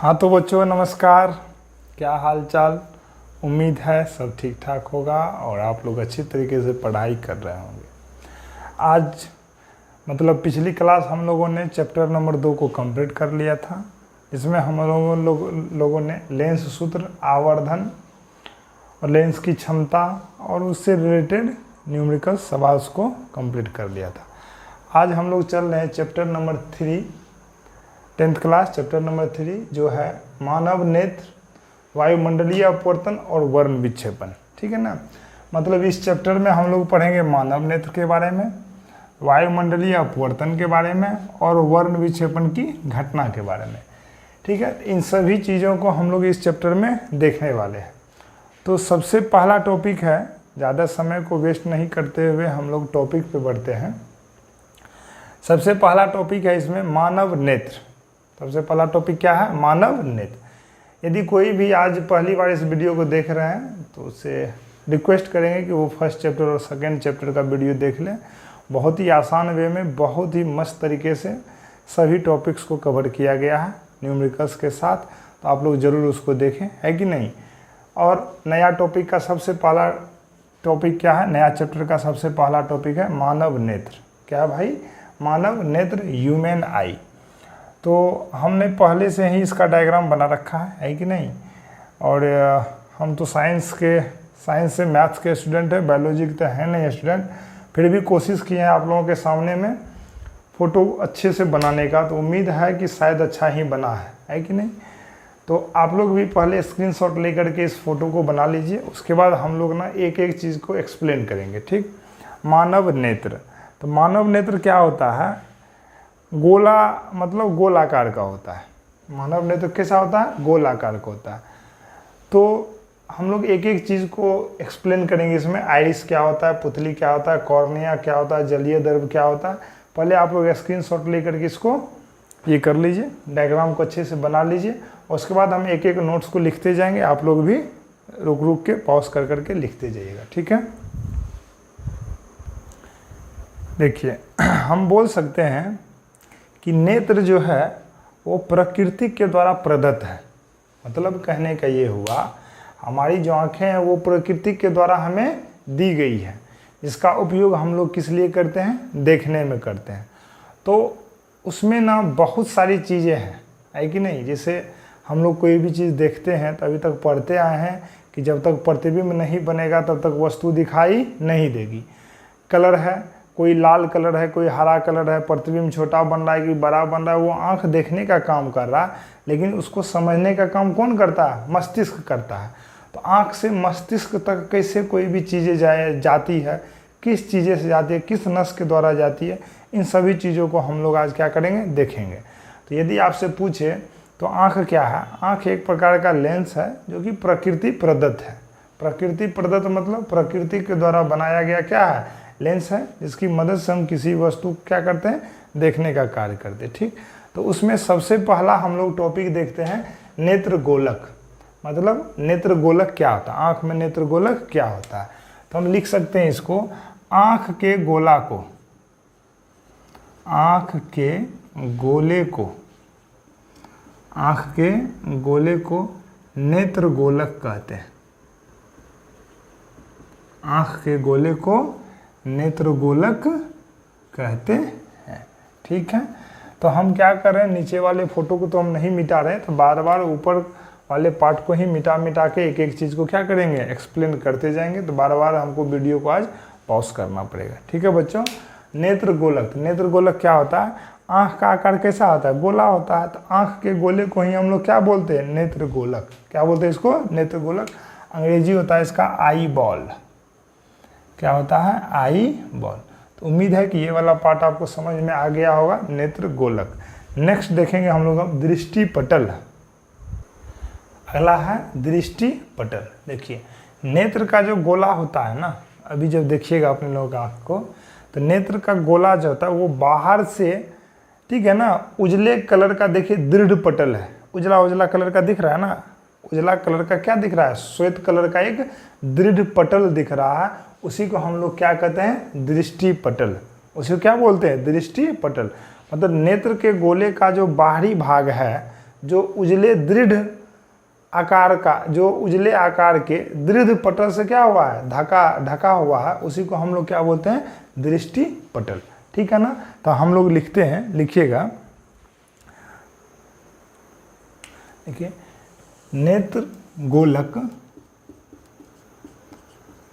हाँ तो बच्चों नमस्कार। क्या हाल चाल। उम्मीद है सब ठीक ठाक होगा और आप लोग अच्छी तरीके से पढ़ाई कर रहे होंगे। आज मतलब पिछली क्लास हम लोगों ने चैप्टर नंबर 2 को कंप्लीट कर लिया था। इसमें हम लोगों ने लेंस सूत्र, आवर्धन और लेंस की क्षमता और उससे रिलेटेड न्यूमेरिकल सवाल को कंप्लीट कर लिया था। आज हम लोग चल रहे हैं chapter number 3, 10th class chapter number 3 जो है मानव नेत्र, वायुमंडलीय अपवर्तन और वर्ण विक्षेपन। ठीक है ना। मतलब इस चैप्टर में हम लोग पढ़ेंगे मानव नेत्र के बारे में, वायुमंडलीय अपवर्तन के बारे में और वर्ण विक्षेपन की घटना के बारे में। ठीक है, इन सभी चीज़ों को हम लोग इस चैप्टर में देखने वाले हैं। तो सबसे पहला टॉपिक है, ज़्यादा समय को वेस्ट नहीं करते हुए हम लोग टॉपिक पे बढ़ते हैं। सबसे पहला टॉपिक है इसमें मानव नेत्र। सबसे पहला टॉपिक क्या है? मानव नेत्र। यदि कोई भी आज पहली बार इस वीडियो को देख रहे हैं तो उससे रिक्वेस्ट करेंगे कि वो फर्स्ट चैप्टर और सेकेंड चैप्टर का वीडियो देख लें। बहुत ही आसान वे में, बहुत ही मस्त तरीके से सभी टॉपिक्स को कवर किया गया है न्यूमेरिकल्स के साथ। तो आप लोग ज़रूर उसको देखें, है कि नहीं। और नया टॉपिक का सबसे पहला टॉपिक क्या है? नया चैप्टर का सबसे पहला टॉपिक है मानव नेत्र। क्या भाई? मानव नेत्र, ह्यूमन आई। तो हमने पहले से ही इसका डायग्राम बना रखा है कि नहीं। और हम तो साइंस से मैथ्स के स्टूडेंट हैं, बायोलॉजी के तो है नहीं स्टूडेंट। फिर भी कोशिश किए हैं आप लोगों के सामने में फ़ोटो अच्छे से बनाने का। तो उम्मीद है कि शायद अच्छा ही बना है कि नहीं। तो आप लोग भी पहले स्क्रीनशॉट लेकर के इस फ़ोटो को बना लीजिए। उसके बाद हम लोग ना एक एक चीज़ को एक्सप्लेन करेंगे। ठीक। मानव नेत्र। तो मानव नेत्र क्या होता है? गोला मतलब गोलाकार का होता है। मानव नेत्र कैसा होता है? गोलाकार का होता है। तो हम लोग एक एक चीज़ को एक्सप्लेन करेंगे इसमें। आइरिस क्या होता है, पुतली क्या होता है, कॉर्निया क्या होता है, जलीय द्रव क्या होता है। पहले आप लोग स्क्रीनशॉट लेकर के इसको ये कर लीजिए, डायग्राम को अच्छे से बना लीजिए। और उसके बाद हम एक एक नोट्स को लिखते जाएंगे। आप लोग भी रुक रुक के पॉज कर करके लिखते जाइएगा। ठीक है। देखिए, हम बोल सकते हैं कि नेत्र जो है वो प्रकृति के द्वारा प्रदत्त है। मतलब कहने का ये हुआ, हमारी जो आँखें हैं वो प्रकृति के द्वारा हमें दी गई है। इसका उपयोग हम लोग किस लिए करते हैं? देखने में करते हैं। तो उसमें ना बहुत सारी चीज़ें हैं, है कि नहीं। जैसे हम लोग कोई भी चीज़ देखते हैं तो अभी तक पढ़ते आए हैं कि जब तक प्रतिबिंब नहीं बनेगा तब तक वस्तु दिखाई नहीं देगी। कलर है, कोई लाल कलर है, कोई हरा कलर है, प्रतिबिंब छोटा बन रहा है कि बड़ा बन रहा है, वो आँख देखने का काम कर रहा है। लेकिन उसको समझने का काम कौन करता है? मस्तिष्क करता है। तो आँख से मस्तिष्क तक कैसे कोई भी चीज़ें जाती है, किस चीज़ें से जाती है, किस नस के द्वारा जाती है, इन सभी चीज़ों को हम लोग आज क्या करेंगे? देखेंगे। तो यदि आपसे पूछे तो आँख क्या है? आँख एक प्रकार का लेंस है जो कि प्रकृति प्रदत्त है। प्रकृति प्रदत्त मतलब प्रकृति के द्वारा बनाया गया क्या है? लेंस है, जिसकी मदद से हम किसी वस्तु क्या करते हैं? देखने का कार्य करते हैं। ठीक। तो उसमें सबसे पहला हम लोग टॉपिक देखते हैं नेत्र गोलक। मतलब नेत्र गोलक क्या होता है? आँख में नेत्र गोलक क्या होता है? तो हम लिख सकते हैं इसको, आँख के गोला को, आँख के गोले को, आँख के गोले को नेत्र गोलक कहते हैं। आँख के गोले को नेत्र गोलक कहते हैं। ठीक है। तो हम क्या कर रहे हैं, नीचे वाले फोटो को तो हम नहीं मिटा रहे, तो बार बार ऊपर वाले पार्ट को ही मिटा मिटा के एक एक चीज़ को क्या करेंगे? एक्सप्लेन करते जाएंगे। तो बार बार हमको वीडियो को आज पॉज करना पड़ेगा। ठीक है बच्चों। नेत्र गोलक। नेत्र गोलक क्या होता है? आँख का आकार कैसा होता है? गोला होता है। तो आँख के गोले को ही हम लोग क्या बोलते हैं? नेत्र गोलक। क्या बोलते हैं इसको? नेत्र गोलक। अंग्रेजी होता है इसका आई बॉल। क्या होता है? Eye ball. तो उम्मीद है कि ये वाला पार्ट आपको समझ में आ गया होगा, नेत्र गोलक। नेक्स्ट देखेंगे हम लोग दृष्टि पटल। अगला है दृष्टि पटल। देखिए, नेत्र का जो गोला होता है ना, अभी जब देखिएगा अपने लोगों का आँख को, तो नेत्र का गोला जो होता है वो बाहर से, ठीक है ना, उजले कलर का देखिए दृढ़ पटल है। उजला उजला कलर का दिख रहा है ना, उजला कलर का क्या दिख रहा है? श्वेत कलर का एक दृढ़ पटल दिख रहा है। उसी को हम लोग क्या कहते हैं? दृष्टि पटल। उसी को क्या बोलते हैं? दृष्टि पटल। मतलब नेत्र के गोले का जो बाहरी भाग है जो उजले दृढ़ आकार का, जो उजले आकार के दृढ़ पटल से क्या हुआ है, ढका हुआ है, उसी को हम लोग क्या बोलते हैं, दृष्टि पटल। ठीक है ना। तो हम लोग लिखते हैं, लिखिएगा, देखिए नेत्र गोलक,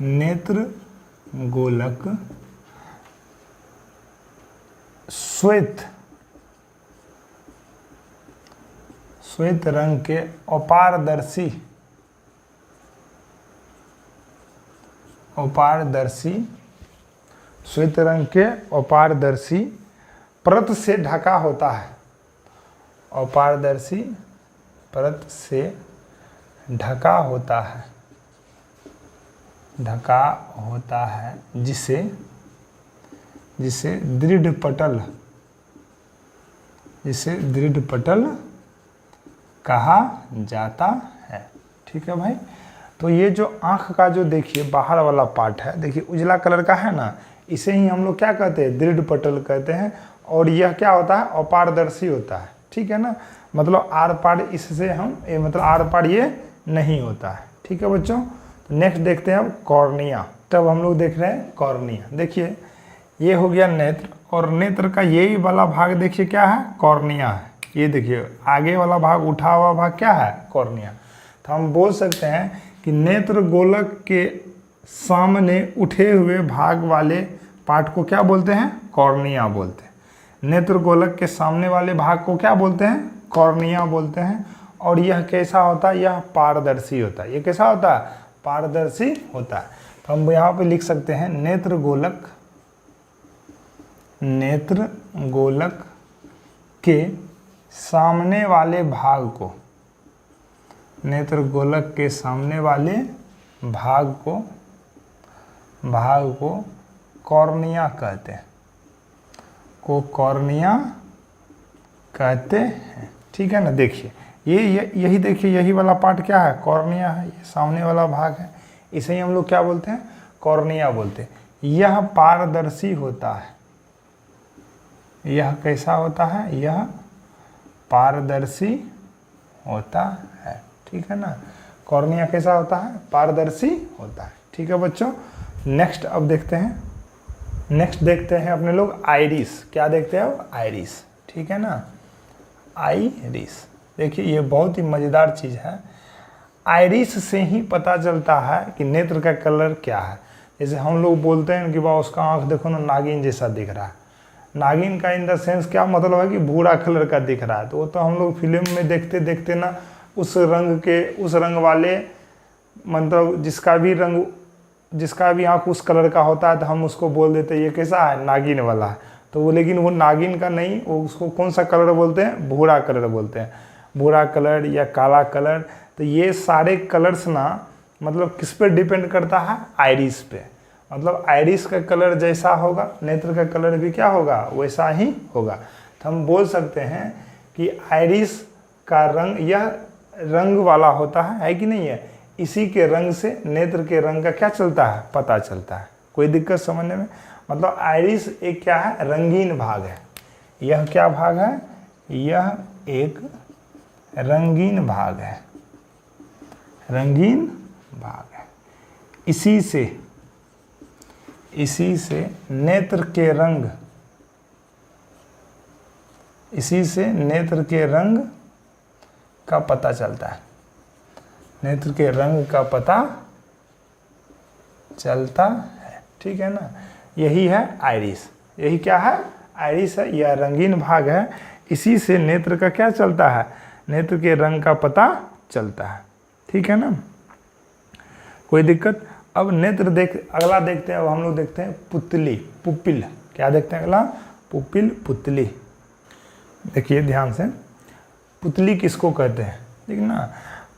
नेत्र गोलक श्वेत रंग के अपारदर्शी श्वेत रंग के अपारदर्शी परत से ढका होता है, अपारदर्शी परत से ढका होता है, जिसे दृढ़ पटल कहा जाता है। ठीक है भाई। तो ये जो आँख का जो देखिए बाहर वाला पार्ट है, देखिए उजला कलर का है ना, इसे ही हम लोग क्या कहते हैं, दृढ़ पटल कहते हैं। और यह क्या होता है, अपारदर्शी होता है। ठीक है ना, मतलब आर पार इससे हम मतलब आर पार ये नहीं होता है। ठीक है बच्चों। तो नेक्स्ट देखते हैं अब कॉर्निया। तब हम लोग देख रहे हैं कॉर्निया। देखिए ये हो गया नेत्र, और नेत्र का यही वाला भाग देखिए क्या है, कॉर्निया है। ये देखिए आगे वाला भाग, उठा हुआ भाग क्या है, कॉर्निया। तो हम बोल सकते हैं कि नेत्र गोलक के सामने उठे हुए भाग वाले पार्ट को क्या बोलते हैं, कॉर्निया बोलते हैं। नेत्र गोलक के सामने वाले भाग को क्या बोलते हैं, कॉर्निया बोलते हैं। और यह कैसा होता है, यह पारदर्शी होता है। ये कैसा होता है, पारदर्शी होता है। तो हम यहाँ पे लिख सकते हैं नेत्र गोलक के सामने वाले भाग को, नेत्र गोलक के सामने वाले भाग को कॉर्निया कहते हैं, कॉर्निया कहते हैं। ठीक है ना। देखिए यही देखिए, यही वाला पार्ट क्या है, कॉर्निया है। ये सामने वाला भाग है, इसे ही हम लोग क्या बोलते हैं, कॉर्निया बोलते हैं। यह पारदर्शी होता है। यह कैसा होता है, यह पारदर्शी होता है। ठीक है ना। कॉर्निया कैसा होता है, पारदर्शी होता है। ठीक है बच्चों। नेक्स्ट अब देखते हैं, नेक्स्ट देखते हैं अपने लोग आइरिस। क्या देखते हैं अब, आइरिस। ठीक है ना, आइरिस। देखिए ये बहुत ही मज़ेदार चीज़ है। आइरिस से ही पता चलता है कि नेत्र का कलर क्या है। जैसे हम लोग बोलते हैं कि वाह उसका आँख देखो ना, नागिन जैसा दिख रहा है। नागिन का इन द सेंस क्या मतलब है कि भूरा कलर का दिख रहा है। तो वो तो हम लोग फिल्म में देखते देखते ना उस रंग वाले, मतलब जिसका भी आँख उस कलर का होता है तो हम उसको बोल देते हैं ये कैसा है, नागिन वाला है। तो वो लेकिन वो नागिन का नहीं, वो उसको कौन सा कलर बोलते हैं, भूरा कलर बोलते हैं, भूरा कलर या काला कलर। तो ये सारे कलर्स ना मतलब किस पे डिपेंड करता है, आइरिस पे। मतलब आइरिस का कलर जैसा होगा, नेत्र का कलर भी क्या होगा, वैसा ही होगा। तो हम बोल सकते हैं कि आइरिस का रंग यह रंग वाला होता है कि नहीं है। इसी के रंग से नेत्र के रंग का क्या चलता है, पता चलता है। कोई दिक्कत समझने में। मतलब आइरिस एक क्या है, रंगीन भाग है। यह क्या भाग है, यह एक रंगीन भाग है, रंगीन भाग है। इसी से नेत्र के रंग का पता चलता है, नेत्र के रंग का पता चलता है। ठीक है ना। यही है आइरिस। यही क्या है, आइरिस है। यह रंगीन भाग है। इसी से नेत्र का क्या चलता है, नेत्र के रंग का पता चलता है। ठीक है ना। कोई दिक्कत। अब नेत्र अगला देखते हैं। अब हम लोग देखते हैं पुतली, पुपिल। क्या देखते हैं अगला, पुपिल, पुतली। देखिए ध्यान से, पुतली किसको कहते हैं। देखिए ना,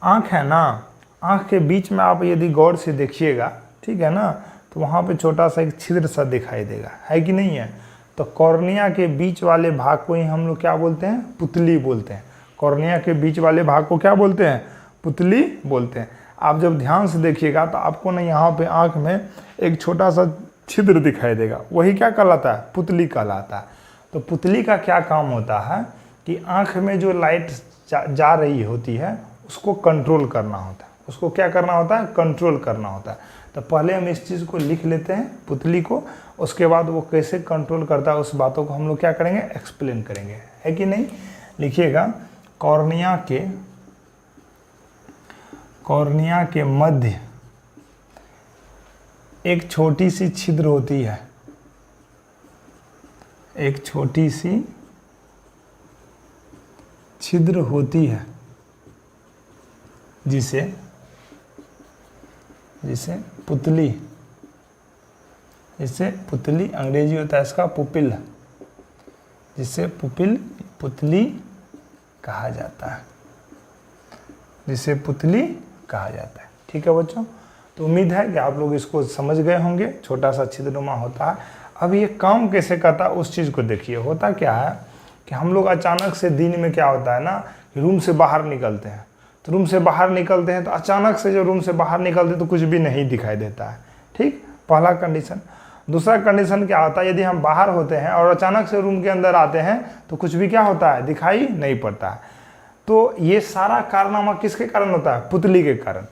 आँख है ना, आँख के बीच में आप यदि गौर से देखिएगा, ठीक है ना, तो वहाँ पे छोटा सा एक छिद्र सा दिखाई देगा, है कि नहीं है। तो कॉर्निया के बीच वाले भाग को ही हम लोग क्या बोलते हैं, पुतली बोलते हैं। कॉर्निया के बीच वाले भाग को क्या बोलते हैं, पुतली बोलते हैं। आप जब ध्यान से देखिएगा तो आपको ना यहाँ पे आँख में एक छोटा सा छिद्र दिखाई देगा, वही क्या कहलाता है, पुतली कहलाता है। तो पुतली का क्या काम होता है कि कि आँख में जो लाइट जा रही होती है उसको कंट्रोल करना होता है। उसको क्या करना होता है? कंट्रोल करना होता है। तो पहले हम इस चीज़ को लिख लेते हैं, पुतली को, उसके बाद वो कैसे कंट्रोल करता है उस बातों को हम लोग क्या करेंगे? एक्सप्लेन करेंगे, है कि नहीं? लिखिएगा, कॉर्निया के मध्य एक छोटी सी छिद्र होती है, एक छोटी सी छिद्र होती है जिसे पुतली अंग्रेजी होता है इसका पुपिल, जिसे पुतली कहा जाता है, जिसे पुतली कहा जाता है। ठीक है बच्चों, तो उम्मीद है कि आप लोग इसको समझ गए होंगे। छोटा सा छिद्रमा होता है। अब ये काम कैसे करता है उस चीज़ को देखिए। होता क्या है कि हम लोग अचानक से दिन में क्या होता है ना, रूम से बाहर निकलते हैं, तो रूम से बाहर निकलते हैं तो अचानक से जो रूम से बाहर निकलते तो कुछ भी नहीं दिखाई देता है। ठीक, पहला कंडीशन। दूसरा कंडीशन क्या होता है, यदि हम बाहर होते हैं और अचानक से रूम के अंदर आते हैं तो कुछ भी क्या होता है? दिखाई नहीं पड़ता है। तो ये सारा कारनामा किसके कारण होता है? पुतली के कारण।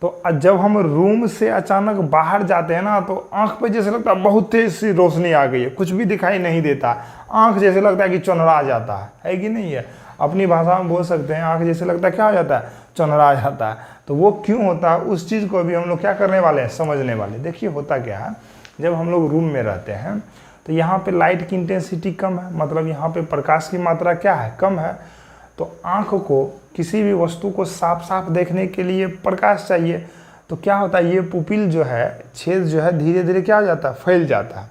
तो जब हम रूम से अचानक बाहर जाते हैं ना, तो आंख पे जैसे लगता है बहुत तेज सी रोशनी आ गई है, कुछ भी दिखाई नहीं देता, आंख जैसे लगता है कि चौंधरा जाता है कि नहीं है? अपनी भाषा में बोल सकते हैं, आंख जैसे लगता है क्या हो जाता है? चौंधरा जाता है। तो वो क्यों होता है उस चीज़ को भी हम लोग क्या करने वाले हैं? समझने वाले। देखिए होता क्या है, जब हम लोग रूम में रहते हैं तो यहाँ पे लाइट की इंटेंसिटी कम है, मतलब यहाँ पे प्रकाश की मात्रा क्या है? कम है। तो आँख को किसी भी वस्तु को साफ साफ देखने के लिए प्रकाश चाहिए। तो क्या होता है, ये पुपिल जो है, छेद जो है, धीरे धीरे क्या हो जाता है? फैल जाता है।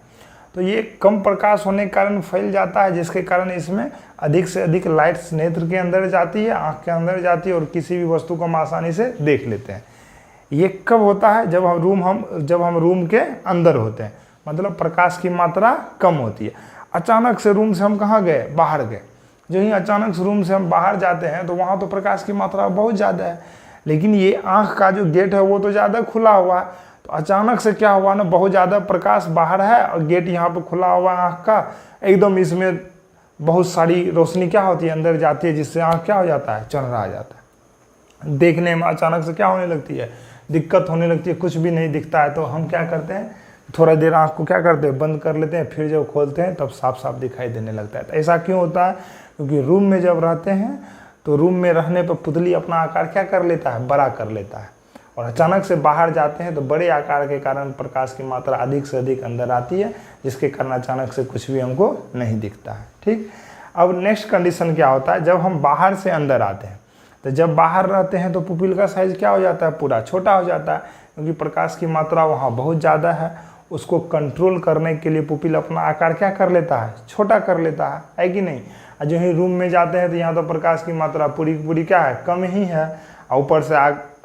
तो ये कम प्रकाश होने के कारण फैल जाता है, जिसके कारण इसमें अधिक से अधिक लाइट्स नेत्र के अंदर जाती है, आँख के अंदर जाती है और किसी भी वस्तु को हम आसानी से देख लेते हैं। ये कब होता है? जब हम रूम के अंदर होते हैं, मतलब प्रकाश की मात्रा कम होती है। अचानक से रूम से हम कहाँ गए? बाहर गए। जो ही अचानक से रूम से हम बाहर जाते हैं तो वहाँ तो प्रकाश की मात्रा बहुत ज़्यादा है, लेकिन ये आँख का जो गेट है वो तो ज़्यादा खुला हुआ है। तो अचानक से क्या हुआ ना, बहुत ज़्यादा प्रकाश बाहर है और गेट यहाँ पे खुला हुआ है आँख का, एकदम इसमें बहुत सारी रोशनी क्या होती है? अंदर जाती है, जिससे आँख क्या हो जाता है? चौंधरा आ जाता है। देखने में अचानक से क्या होने लगती है? दिक्कत होने लगती है, कुछ भी नहीं दिखता है। तो हम क्या करते हैं, थोड़ा देर आँख को क्या करते हैं? बंद कर लेते हैं, फिर जब खोलते हैं तब साफ साफ दिखाई देने लगता है। तो ऐसा क्यों होता है? क्योंकि रूम में जब रहते हैं तो रूम में रहने पर पुतली अपना आकार क्या कर लेता है? बड़ा कर लेता है। और अचानक से बाहर जाते हैं तो बड़े आकार के कारण प्रकाश की मात्रा अधिक से अधिक अंदर आती है, जिसके कारण अचानक से कुछ भी हमको नहीं दिखता है। ठीक, अब नेक्स्ट कंडीशन क्या होता है, जब हम बाहर से अंदर आते हैं, तो जब बाहर रहते हैं तो पुपिल का साइज क्या हो जाता है? पूरा छोटा हो जाता है, क्योंकि प्रकाश की मात्रा वहाँ बहुत ज़्यादा है। उसको कंट्रोल करने के लिए पुपिल अपना आकार क्या कर लेता है? छोटा कर लेता है कि नहीं? और जो ही रूम में जाते हैं तो यहाँ तो प्रकाश की मात्रा पूरी क्या है? कम ही है, और ऊपर से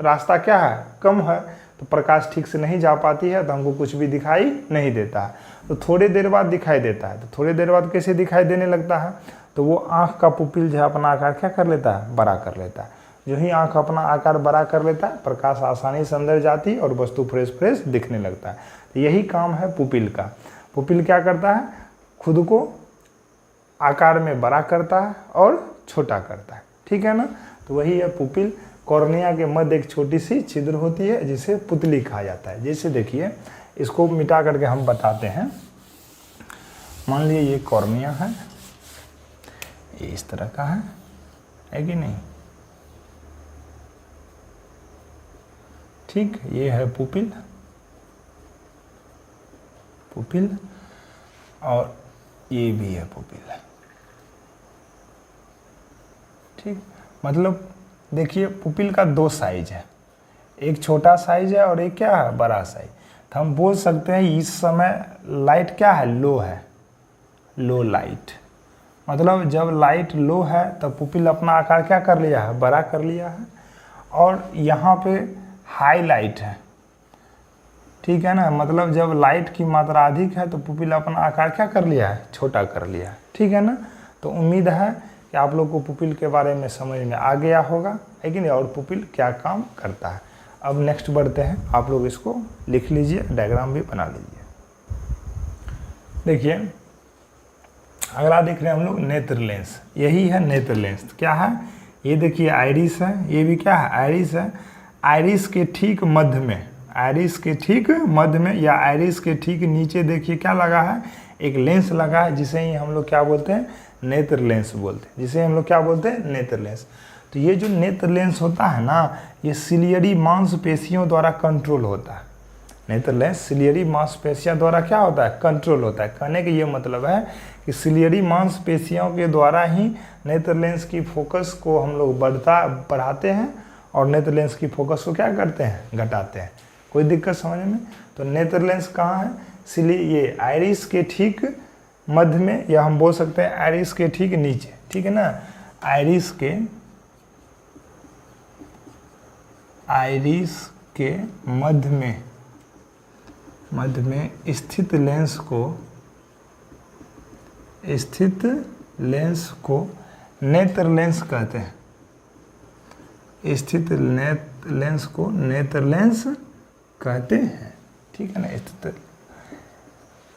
रास्ता क्या है? कम है, तो प्रकाश ठीक से नहीं जा पाती है, तो हमको कुछ भी दिखाई नहीं देता है। तो थोड़ी देर बाद दिखाई देता है। तो थोड़ी देर बाद कैसे दिखाई देने लगता है? तो वो आँख का पुपिल जो है अपना आकार क्या कर लेता है? बड़ा कर लेता है। जो ही आँख अपना आकार बड़ा कर लेता है, प्रकाश आसानी से अंदर जाती है और वस्तु फ्रेश दिखने लगता है। तो यही काम है पुपिल का। पुपिल क्या करता है? खुद को आकार में बड़ा करता है और छोटा करता है। ठीक है ना? तो वही है पुपिल। कॉर्निया के मध्य एक छोटी सी छिद्र होती है जिसे पुतली कहा जाता है। जैसे देखिए, इसको मिटा करके हम बताते हैं। मान लीजिए ये कॉर्निया है, ये इस तरह का है कि नहीं? ठीक, ये है पुपिल, और ये भी है पुपिल। ठीक, मतलब देखिए पुपिल का दो साइज है, एक छोटा साइज है और एक क्या है? बड़ा साइज। तो हम बोल सकते हैं इस समय लाइट क्या है? लो है, लो लाइट। मतलब जब लाइट लो है तब पुपिल अपना आकार क्या कर लिया है? बड़ा कर लिया है। और यहाँ पे हाई लाइट है, ठीक है ना? मतलब जब लाइट की मात्रा अधिक है तो पुपिल अपना आकार क्या कर लिया है? छोटा कर लिया है। ठीक है ना? तो उम्मीद है कि आप लोग को पुपिल के बारे में समझ में आ गया होगा, है कि नहीं? और पुपिल क्या काम करता है। अब नेक्स्ट बढ़ते हैं, आप लोग इसको लिख लीजिए, डायग्राम भी बना लीजिए। देखिए अगला देख रहे हैं हम लोग नेत्र लेंस, यही है नेत्र लेंस। क्या है ये देखिए, आइरिस है, ये भी क्या है आइरिस है। आइरिस के ठीक मध्य में, आइरिस के ठीक मध्य में या आइरिस के ठीक नीचे देखिए क्या लगा है, एक लेंस लगा है, जिसे ही हम लोग क्या बोलते हैं, नेत्र लेंस बोलते हैं, जिसे हम लोग क्या बोलते हैं, नेत्र लेंस। तो ये जो नेत्र लेंस होता है ना, ये सिलियरी मांसपेशियों द्वारा कंट्रोल होता है। नेत्र लेंस सिलियरी मांसपेशियों द्वारा क्या होता है, कंट्रोल होता है। कहने का ये मतलब है कि सिलियरी मांसपेशियों के द्वारा ही नेत्र लेंस की फोकस को हम लोग बढ़ाते हैं और नेत्र लेंस की फोकस को क्या करते हैं, घटाते हैं। कोई दिक्कत समझ में? तो नेत्र लेंस कहाँ है, ये आइरिस के ठीक मध्य में, या हम बोल सकते हैं आइरिस के ठीक नीचे, ठीक है ना। आइरिस के मध्य में स्थित लेंस को नेत्र लेंस कहते हैं। स्थित लेंस को नेत्र लेंस कहते हैं, ठीक है ना। स्थित,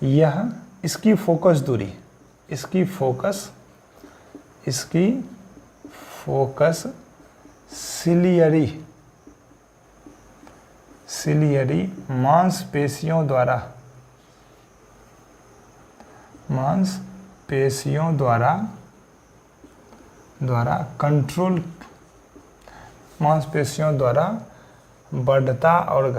यह इसकी फोकस दूरी, इसकी फोकस सिलियरी मांसपेशियों द्वारा कंट्रोल, मांसपेशियों द्वारा बढ़ता और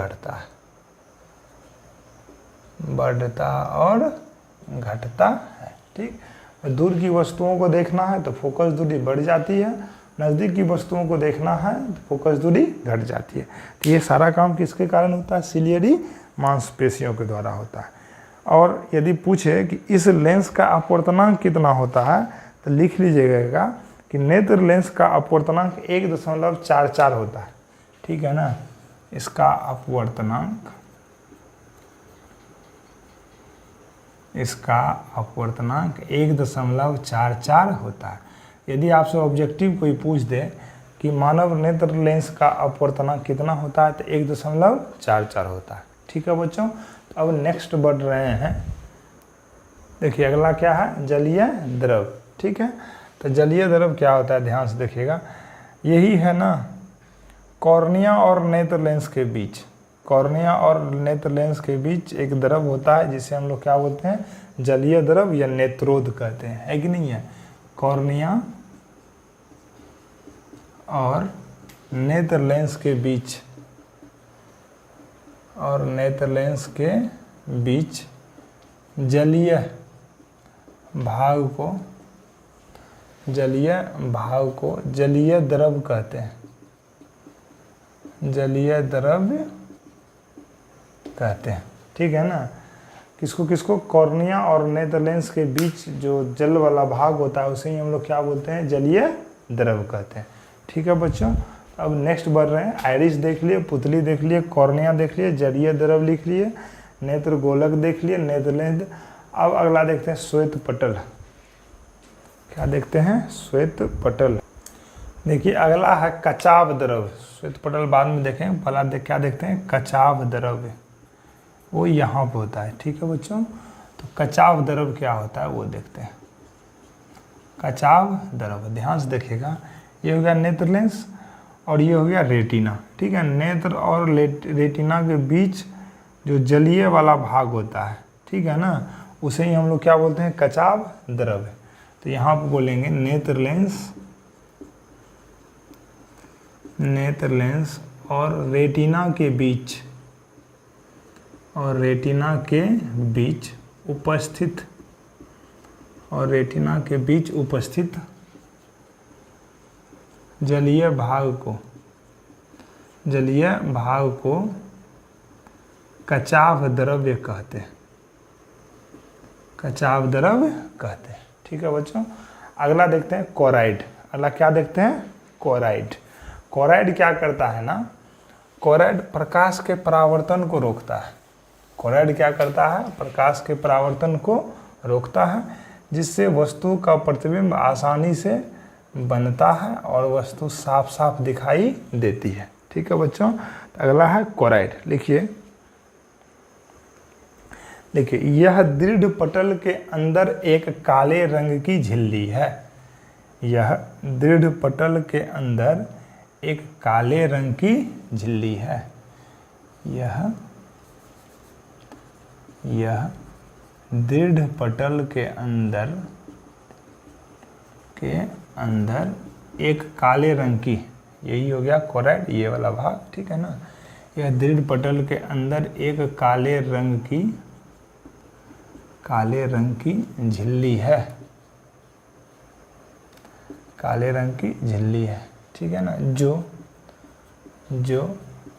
घटता है, ठीक। दूर की वस्तुओं को देखना है तो फोकस दूरी बढ़ जाती है, नज़दीक की वस्तुओं को देखना है तो फोकस दूरी घट जाती है। तो ये सारा काम किसके कारण होता है, सिलियरी मांसपेशियों के द्वारा होता है। और यदि पूछे कि इस लेंस का अपवर्तनांक कितना होता है, तो लिख लीजिएगा कि नेत्र लेंस का अपवर्तनांक 1.44 होता है, ठीक है ना। इसका अपवर्तनांक 1.44 होता है। यदि आपसे ऑब्जेक्टिव कोई पूछ दे कि मानव नेत्र लेंस का अपवर्तनांक कितना होता है, तो 1.44 होता है, ठीक है बच्चों। तो अब नेक्स्ट बढ़ रहे हैं, देखिए अगला क्या है, जलीय द्रव, ठीक है। तो जलीय द्रव क्या होता है, ध्यान से देखिएगा। यही है ना कॉर्निया और नेत्र लेंस के बीच, कॉर्निया और नेत्र लेंस के बीच एक द्रव होता है, जिसे हम लोग क्या बोलते हैं, जलीय द्रव या नेत्रोद कहते हैं, है कि नहीं है। कॉर्निया और नेत्र लेंस के बीच जलीय भाग को जलीय द्रव कहते हैं, जलीय द्रव्य कहते हैं, ठीक है ना। किसको कॉर्निया और नेत्र लेंस के बीच जो जल वाला भाग होता है, उसे ही हम लोग क्या बोलते हैं, जलीय द्रव कहते हैं, ठीक है बच्चों। अब नेक्स्ट बढ़ रहे हैं, आइरिस देख लिए, पुतली देख लिए, कॉर्निया देख लिए, जलीय द्रव लिख लिए, नेत्र गोलक देख लिए, नेत्र लेंस। अब अगला देखते हैं श्वेत पटल। क्या देखते हैं, श्वेत पटल। देखिए अगला है कचाव द्रव। श्वेत पटल बाद में देखें, पहला क्या देखते हैं, कचाव द्रव, वो यहाँ पे होता है, ठीक है बच्चों। तो कचाव द्रव क्या होता है वो देखते हैं। कचाव द्रव ध्यान से देखिएगा, ये हो गया नेत्र लेंस और ये हो गया रेटिना, ठीक है। नेत्र और रेटिना के बीच जो जलीय वाला भाग होता है, ठीक है ना, उसे ही हम लोग क्या बोलते हैं, कचाव द्रव। तो यहाँ पर बोलेंगे नेत्र लेंस और रेटिना के बीच उपस्थित जलीय भाग को कचाव द्रव्य कहते हैं, कचाव द्रव्य कहते हैं, ठीक है बच्चों। अगला देखते हैं कोराइड। अगला क्या देखते हैं, कोराइड। कोराइड क्या करता है ना, कोराइड प्रकाश के परावर्तन को रोकता है। कोराइड क्या करता है, प्रकाश के परावर्तन को रोकता है, जिससे वस्तु का प्रतिबिंब आसानी से बनता है और वस्तु साफ साफ दिखाई देती है, ठीक है बच्चों। तो अगला है कोराइड, लिखिए। देखिए यह दृढ़ पटल के अंदर एक काले रंग की झिल्ली है। यह दृढ़ पटल के अंदर एक काले रंग की झिल्ली है। यह दृढ़ पटल के अंदर एक काले रंग की, यही हो गया कोरॉइड, ये वाला भाग, ठीक है ना। यह दृढ़ पटल के अंदर एक काले रंग की झिल्ली है। काले रंग की झिल्ली है, ठीक है ना, जो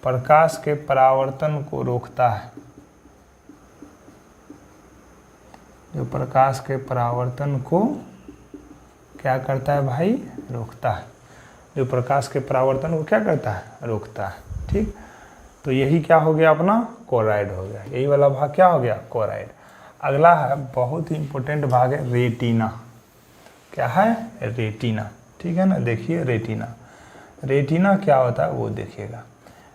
प्रकाश के परावर्तन को रोकता है। जो प्रकाश के परावर्तन को क्या करता है भाई? रोकता है। जो प्रकाश के परावर्तन को क्या करता है? रोकता है, ठीक। तो यही क्या हो गया अपना? कोरॉइड हो गया। यही वाला भाग क्या हो गया? कोरॉइड। अगला है बहुत ही इंपॉर्टेंट भाग है रेटिना। क्या है? रेटिना, ठीक है ना। देखिए रेटिना क्या होता है वो देखिएगा।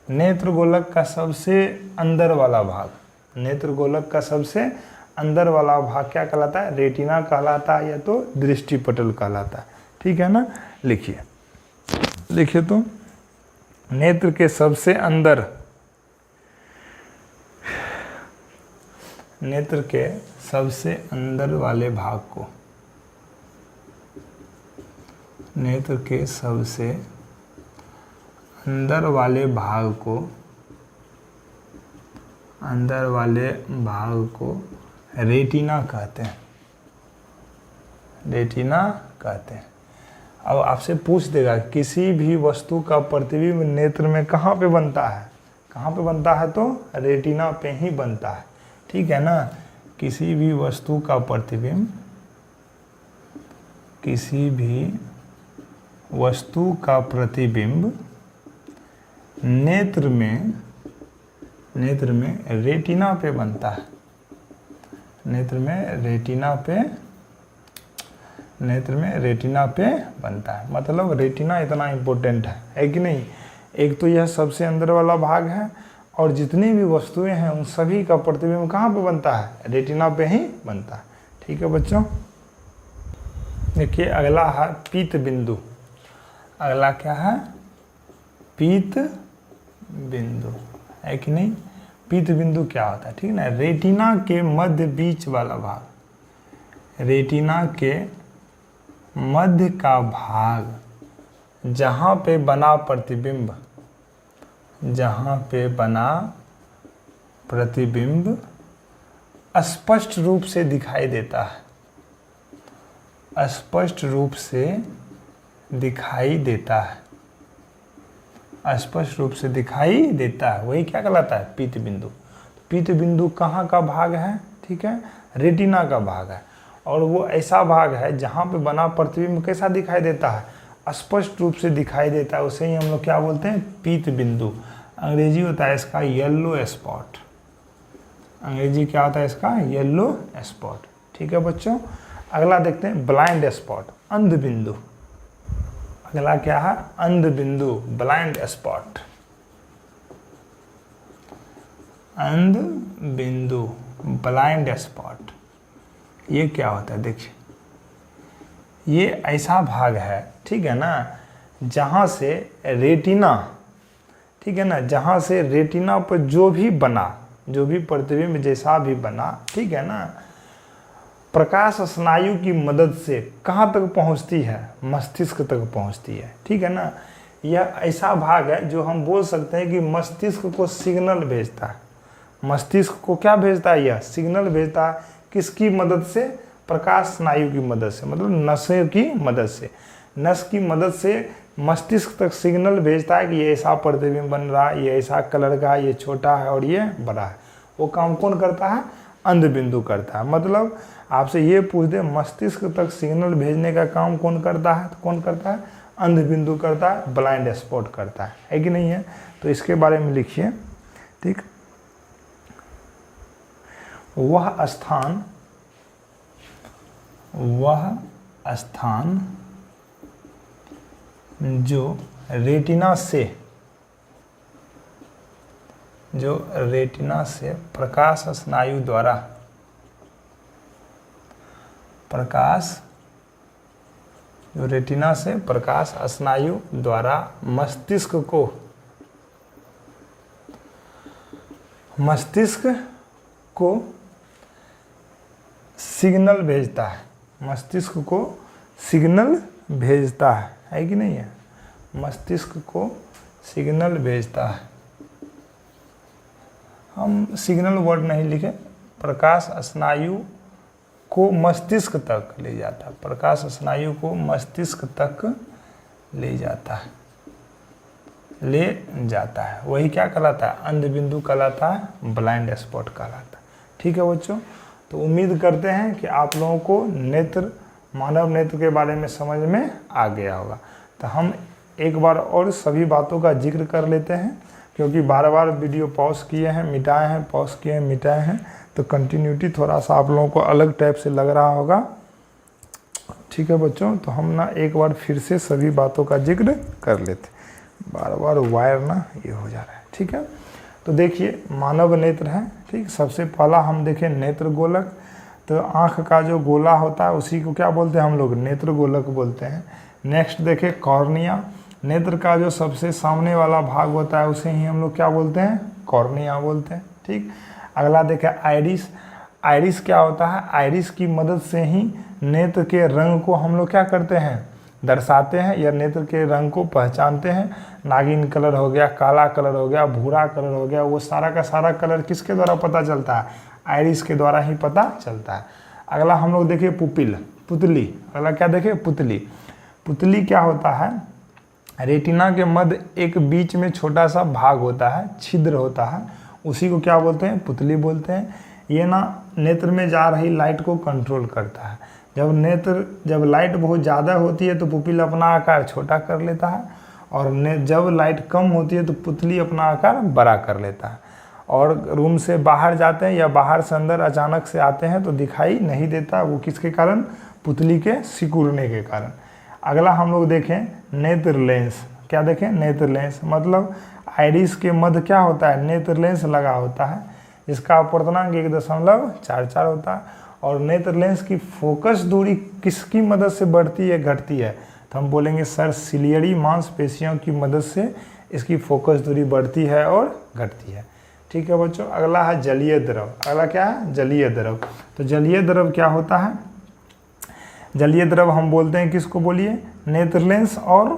नेत्रगोलक का सबसे अंदर वाला भाग, नेत्रगोलक का सबसे अंदर वाला भाग क्या कहलाता है? रेटिना कहलाता है, या तो दृष्टिपटल कहलाता है, ठीक है ना। लिखिए तो नेत्र के सबसे अंदर, नेत्र के सबसे अंदर वाले भाग को, नेत्र के सबसे अंदर वाले भाग को रेटिना कहते हैं। रेटिना कहते हैं। अब आपसे पूछ देगा किसी भी वस्तु का प्रतिबिंब नेत्र में कहाँ पे बनता है? कहाँ पे बनता है? तो रेटिना पे ही बनता है, ठीक है ना। किसी भी वस्तु का प्रतिबिंब, किसी भी वस्तु का प्रतिबिंब नेत्र में रेटिना पे बनता है। नेत्र में रेटिना पे बनता है। मतलब रेटिना इतना इम्पोर्टेंट है कि नहीं। एक तो यह सबसे अंदर वाला भाग है, और जितनी भी वस्तुएं हैं उन सभी का प्रतिबिंब कहाँ पे बनता है? रेटिना पे ही बनता है, ठीक है बच्चों। देखिए अगला है पीत बिंदु। अगला क्या है? पीत बिंदु, है कि नहीं। पीत बिंदु क्या होता है? ठीक ना। रेटिना के मध्य बीच वाला भाग, रेटिना के मध्य का भाग, जहाँ पे बना प्रतिबिंब स्पष्ट रूप से दिखाई देता है। स्पष्ट रूप से दिखाई देता है। स्पष्ट रूप से दिखाई देता है, वही क्या कहलाता है? पीत बिंदु। पीत बिंदु कहाँ का भाग है? ठीक है, रेटिना का भाग है। और वो ऐसा भाग है जहाँ पे बना प्रतिबिंब कैसा दिखाई देता है? स्पष्ट रूप से दिखाई देता है। उसे ही हम लोग क्या बोलते हैं? पीत बिंदु। अंग्रेजी होता है इसका येलो स्पॉट। अंग्रेजी क्या होता है इसका? Yellow spot. ठीक है बच्चों। अगला देखते हैं ब्लाइंड स्पॉट, अंध बिंदु। अगला क्या है? अंध बिंदु, ब्लाइंड स्पॉट। अंध बिंदु, ब्लाइंड स्पॉट, ये क्या होता है? देखिए, ये ऐसा भाग है, ठीक है ना, जहाँ से रेटिना, ठीक है ना, जहाँ से रेटिना पर जो भी बना, जो भी प्रतिबिंब जैसा भी बना, ठीक है ना, प्रकाश स्नायु की मदद से कहाँ तक पहुँचती है? मस्तिष्क तक पहुँचती है। ठीक है ना। यह ऐसा भाग है जो हम बोल सकते हैं कि मस्तिष्क को सिग्नल भेजता है। मस्तिष्क को क्या भेजता है? यह सिग्नल भेजता है। किसकी मदद से? प्रकाश स्नायु की मदद से, मतलब नसों की मदद से। नस की मदद से मस्तिष्क तक सिग्नल भेजता है कि ये ऐसा प्रतिबिंब बन रहा है, ये ऐसा कलर का है, ये छोटा है और ये बड़ा है। वो काम कौन करता है? अंध बिंदु करता है। मतलब आपसे ये पूछ दे मस्तिष्क तक सिग्नल भेजने का काम कौन करता है? तो कौन करता है? अंध बिंदु करता है, ब्लाइंड स्पॉट करता है कि नहीं है? तो इसके बारे में लिखिए। ठीक, वह स्थान जो रेटिना से प्रकाश स्नायु द्वारा प्रकाश, जो रेटिना से प्रकाश स्नायु द्वारा मस्तिष्क को सिग्नल भेजता है, मस्तिष्क को सिग्नल भेजता है कि नहीं है? मस्तिष्क को सिग्नल भेजता है। हम सिग्नल वर्ड नहीं लिखे, प्रकाश स्नायु को मस्तिष्क तक ले जाता है, प्रकाश स्नायु को मस्तिष्क तक ले जाता है, वही क्या कहलाता है? अंध बिंदु कहलाता है, ब्लाइंड स्पॉट कहलाता है। ठीक है बच्चों, तो उम्मीद करते हैं कि आप लोगों को नेत्र, मानव नेत्र के बारे में समझ में आ गया होगा। तो हम एक बार और सभी बातों का जिक्र कर लेते हैं, क्योंकि बार बार वीडियो पॉज किए हैं, मिटाए हैं, पॉज किए हैं, मिटाए हैं, तो कंटिन्यूटी थोड़ा सा आप लोगों को अलग टाइप से लग रहा होगा। ठीक है बच्चों, तो हम ना एक बार फिर से सभी बातों का जिक्र कर लेते, बार बार वायर ना ये हो जा रहा है। ठीक है, तो देखिए मानव नेत्र है। ठीक, सबसे पहला हम देखें नेत्र गोलक। तो आँख का जो गोला होता है उसी को क्या बोलते हैं हम लोग? नेत्र गोलक बोलते हैं। नेक्स्ट देखें कॉर्निया, नेत्र का जो सबसे सामने वाला भाग होता है उसे ही हम लोग क्या बोलते हैं? कॉर्निया बोलते हैं। ठीक, अगला देखें आइरिस। आइरिस क्या होता है? आइरिस की मदद से ही नेत्र के रंग को हम लोग क्या करते हैं? दर्शाते हैं, या नेत्र के रंग को पहचानते हैं। नागिन कलर हो गया, काला कलर हो गया, भूरा कलर हो गया, वो सारा का सारा कलर किसके द्वारा पता चलता है? आइरिस के द्वारा ही पता चलता है। अगला हम लोग देखिए पुपिल, पुतली। अगला क्या देखें? पुतली। पुतली क्या होता है? रेटिना के मध्य एक बीच में छोटा सा भाग होता है, छिद्र होता है, उसी को क्या बोलते हैं? पुतली बोलते हैं। ये ना नेत्र में जा रही लाइट को कंट्रोल करता है। जब लाइट बहुत ज़्यादा होती है तो पुपिल अपना आकार छोटा कर लेता है, और जब लाइट कम होती है तो पुतली अपना आकार बड़ा कर लेता है। और रूम से बाहर जाते हैं या बाहर से अंदर अचानक से आते हैं तो दिखाई नहीं देता, वो किसके कारण? पुतली के सिकुड़ने के कारण। अगला हम लोग देखें नेत्र लेंस। क्या देखें? नेत्र लेंस, मतलब आइरिस के मध्य क्या होता है? नेत्र लेंस लगा होता है, जिसका अपवर्तनांक 1.44 होता है। और नेत्र लेंस की फोकस दूरी किसकी मदद से बढ़ती है, घटती है? तो हम बोलेंगे सर सिलियरी मांसपेशियों की मदद से इसकी फोकस दूरी बढ़ती है और घटती है। ठीक है बच्चों, अगला है जलीय द्रव। अगला क्या है? जलीय द्रव। तो जलीय द्रव क्या होता है? जलीय द्रव हम बोलते हैं किसको? बोलिए। नेत्र लेंस और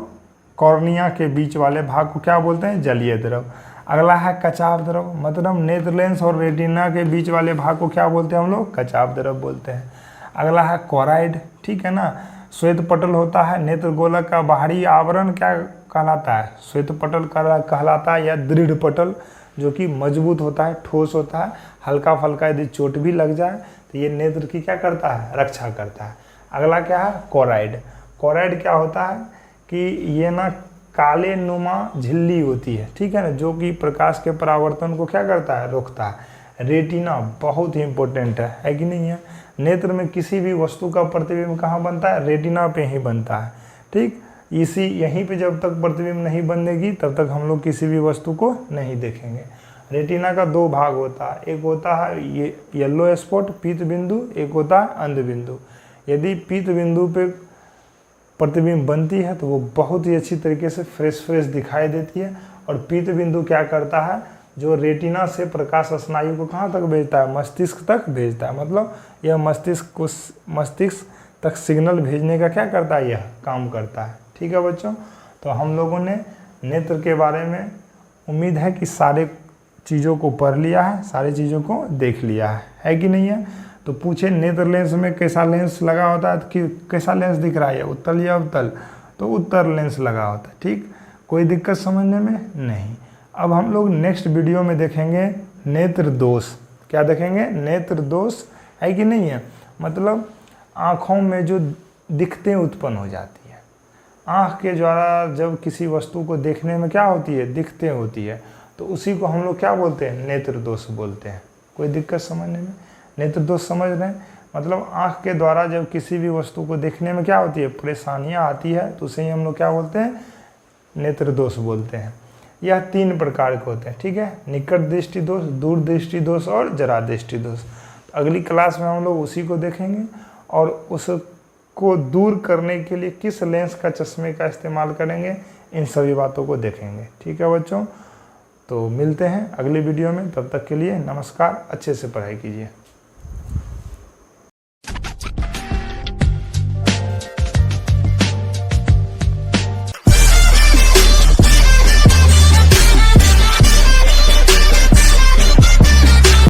कॉर्निया के बीच वाले भाग को क्या बोलते हैं? जलीय द्रव। अगला है कचाव द्रव, मतलब नेत्र लेंस और रेटिना के बीच वाले भाग को क्या बोलते हैं हम लोग? कचाव द्रव बोलते हैं। अगला है कोराइड। ठीक है ना, श्वेत पटल होता है। नेत्र गोलक का बाहरी आवरण क्या कहलाता है? श्वेत पटल कहलाता है, या दृढ़ पटल, जो कि मजबूत होता है, ठोस होता है। हल्का फल्का यदि चोट भी लग जाए तो ये नेत्र की क्या करता है? रक्षा करता है। अगला क्या है? कोराइड। कोराइड क्या होता है कि ये ना काले नुमा झिल्ली होती है, ठीक है ना, जो कि प्रकाश के परावर्तन को क्या करता है? रोकता है। रेटिना बहुत ही इंपॉर्टेंट है कि नहीं है? नेत्र में किसी भी वस्तु का प्रतिबिंब कहाँ बनता है? रेटिना पे ही बनता है। ठीक, यहीं पे जब तक प्रतिबिंब नहीं बनेगी तब तक हम लोग किसी भी वस्तु को नहीं देखेंगे। रेटिना का दो भाग होता है, एक होता है ये येलो स्पॉट पीत बिंदु, एक होता है अंध बिंदु। यदि पीत बिंदु पे प्रतिबिंब बनती है तो वो बहुत ही अच्छी तरीके से फ्रेश दिखाई देती है। और पीत बिंदु क्या करता है? जो रेटिना से प्रकाश स्नायु को कहाँ तक भेजता है? मस्तिष्क तक भेजता है। मतलब यह मस्तिष्क तक सिग्नल भेजने का क्या करता है? यह काम करता है। ठीक है बच्चों, तो हम लोगों ने नेत्र के बारे में उम्मीद है कि सारे चीज़ों को पढ़ लिया है, सारी चीज़ों को देख लिया है कि नहीं है? तो पूछे नेत्र लेंस में कैसा लेंस लगा होता है, कि कैसा लेंस दिख रहा है, उत्तल या अवतल? तो उत्तल लेंस लगा होता है। ठीक, कोई दिक्कत समझने में नहीं। अब हम लोग नेक्स्ट वीडियो में देखेंगे नेत्र दोष। क्या देखेंगे? नेत्र दोष, है कि नहीं है? मतलब आँखों में जो दिक्कतें उत्पन्न हो जाती है, आँख के द्वारा जब किसी वस्तु को देखने में क्या होती है? दिक्कतें होती है, तो उसी को हम लोग क्या बोलते हैं? नेत्र दोष बोलते हैं। कोई दिक्कत समझने में? नेत्र दोष समझ रहे हैं? मतलब आँख के द्वारा जब किसी भी वस्तु को देखने में क्या होती है? परेशानियाँ आती है, तो उसे ही हम लोग क्या बोलते हैं? नेत्र दोष बोलते हैं। यह 3 प्रकार के होते हैं। ठीक है, निकट दृष्टि दोष, दूर दृष्टि दोष और जरा दृष्टि दोष। अगली क्लास में हम लोग उसी को देखेंगे और उसको दूर करने के लिए किस लेंस का चश्मे का इस्तेमाल करेंगे, इन सभी बातों को देखेंगे। ठीक है बच्चों, तो मिलते हैं अगले वीडियो में। तब तक के लिए नमस्कार, अच्छे से पढ़ाई कीजिए।